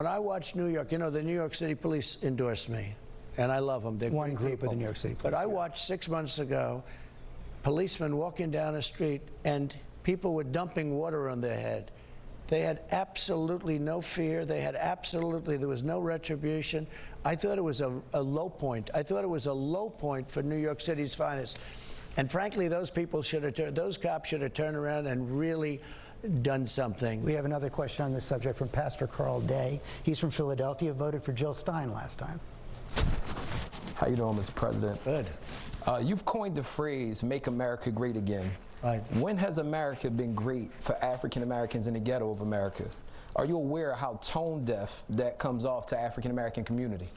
I watch New York, you know, the New York City police endorsed me, and I love them. They're one group people. of the New York City police. But I watched 6 months ago policemen walking down a street, and people were dumping water on their head. They had absolutely no fear. There was no retribution. I thought it was a low point. I thought it was a low point for New York City's finest. And frankly, those cops should have turned around and really done something. We have another question on this subject from Pastor Carl Day. He's from Philadelphia, voted for Jill Stein last time. How you doing, Mr. President? Good. You've coined the phrase, "Make America Great Again." Right. When has America been great for African Americans in the ghetto of America? Are you aware of how tone deaf that comes off to African American community?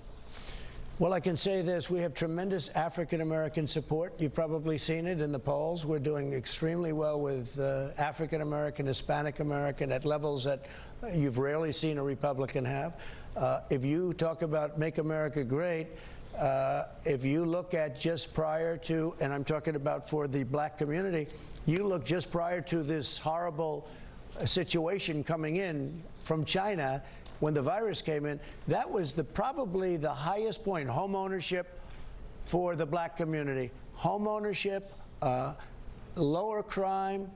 Well, I can say this. We have tremendous African American support. You've probably seen it in the polls. We're doing extremely well with African American, Hispanic American at levels that you've rarely seen a Republican have. If you talk about Make America Great, if you look at just prior to, and I'm talking about for the black community, you look just prior to this horrible situation coming in from China when the virus came in, that was probably the highest point, home ownership for the black community. Home ownership, lower crime,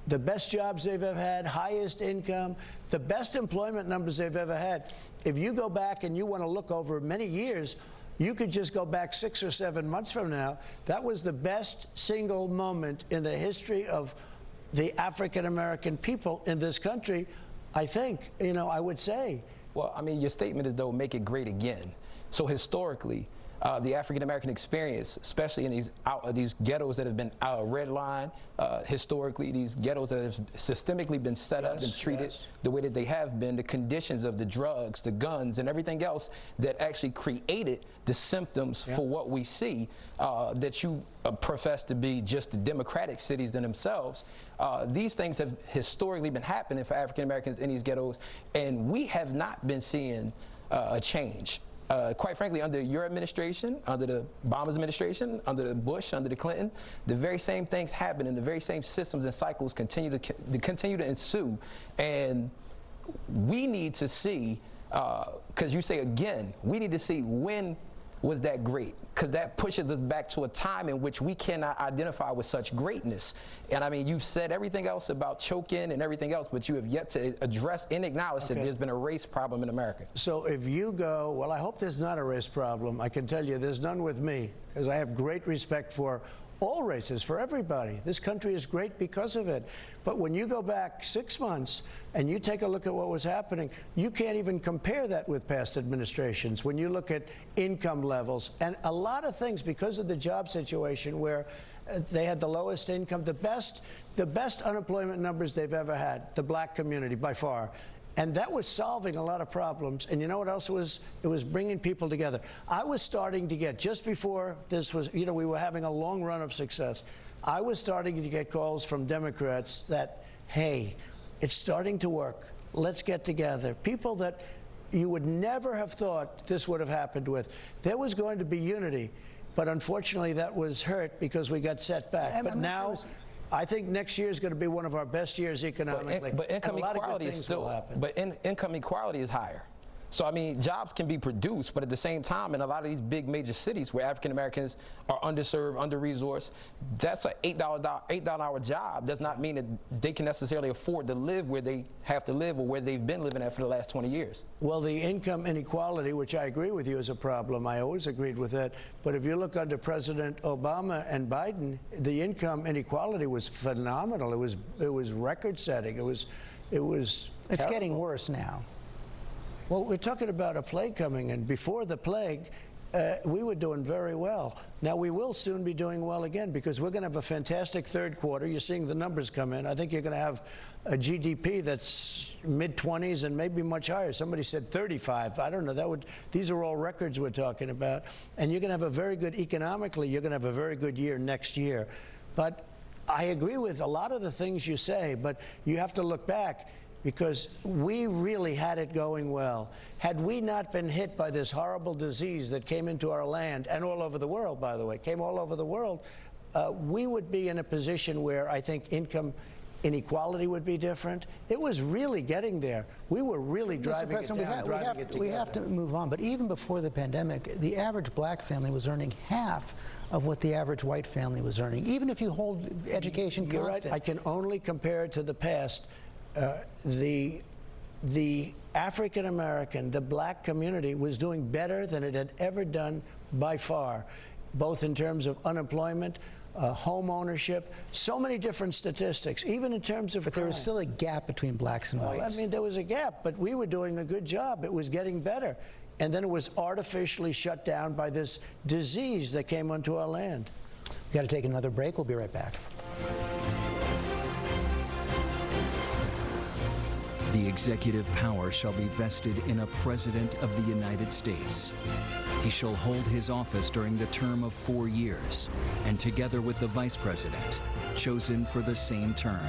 the best jobs they've ever had, highest income, the best employment numbers they've ever had. If you go back and you want to look over many years, you could just go back 6 or 7 months from now. That was the best single moment in the history of the African American people in this country, I think, you know, I would say. Well, I mean, your statement is, though, make it great again. So historically, the African American experience, especially in these ghettos that have been redlined, historically, these ghettos that have systemically been set up and treated the way that they have been, the conditions of the drugs, the guns, and everything else that actually created the symptoms for what we see, that you profess to be just the democratic cities in themselves. These things have historically been happening for African Americans in these ghettos, and we have not been seeing a change. Quite frankly, under your administration, under the Obama's administration, under the Bush, under the Clinton, the very same things happen, and the very same systems and cycles continue to ensue. And we need to see, because you say again, we need to see when was that great, because that pushes us back to a time in which we cannot identify with such greatness. And I mean, you've said everything else about choking and everything else, but you have yet to address and acknowledge that there's been a race problem in America. So if you go, well, I hope there's not a race problem. I can tell you there's none with me, because I have great respect for all races, for everybody. This country is great because of it. But when you go back 6 months and you take a look at what was happening, you can't even compare that with past administrations. When you look at income levels and a lot of things, because of the job situation where they had the lowest income, the best unemployment numbers they've ever had, the black community by far. And that was solving a lot of problems. And you know what else it was? It was bringing people together. I was starting to get, just before this was, you know, we were having a long run of success, I was starting to get calls from Democrats that, hey, it's starting to work. Let's get together. People that you would never have thought this would have happened with. There was going to be unity, but unfortunately that was hurt because we got set back. But now, I think next year is going to be one of our best years economically. But income equality is still, income equality is higher. So, I mean, jobs can be produced, but at the same time, in a lot of these big major cities where African Americans are underserved, under-resourced, that's an $8 job. Does not mean that they can necessarily afford to live where they have to live or where they've been living at for the last 20 years. Well, the income inequality, which I agree with you, is a problem. I always agreed with that. But if you look under President Obama and Biden, the income inequality was phenomenal. It was record-setting. It was It's terrible. getting worse now. Well, we're talking about a plague coming in. Before the plague, we were doing very well. Now, we will soon be doing well again because we're going to have a fantastic third quarter. You're seeing the numbers come in. I think you're going to have a GDP that's mid-20s and maybe much higher. Somebody said 35. I don't know. These are all records we're talking about. And you're going to have a very good, economically, you're going to have a very good year next year. But I agree with a lot of the things you say, but you have to look back, because we really had it going well. Had we not been hit by this horrible disease that came into our land, and all over the world, by the way, came all over the world, we would be in a position where I think income inequality would be different. It was really getting there. We were really driving it President, down, driving it together. we have to move on. But even before the pandemic, the average black family was earning half of what the average white family was earning, even if you hold education You're constant. right. I can only compare it to the past. The African American, the black community, was doing better than it had ever done by far, both in terms of unemployment, home ownership, so many different statistics, even in terms of But there was crime. still a gap between blacks and Well, whites. I mean, there was a gap, but we were doing a good job. It was getting better. And then it was artificially shut down by this disease that came onto our land. We've got to take another break. We'll be right back. The executive power shall be vested in a President of the United States. He shall hold his office during the term of 4 years, and together with the Vice President, chosen for the same term,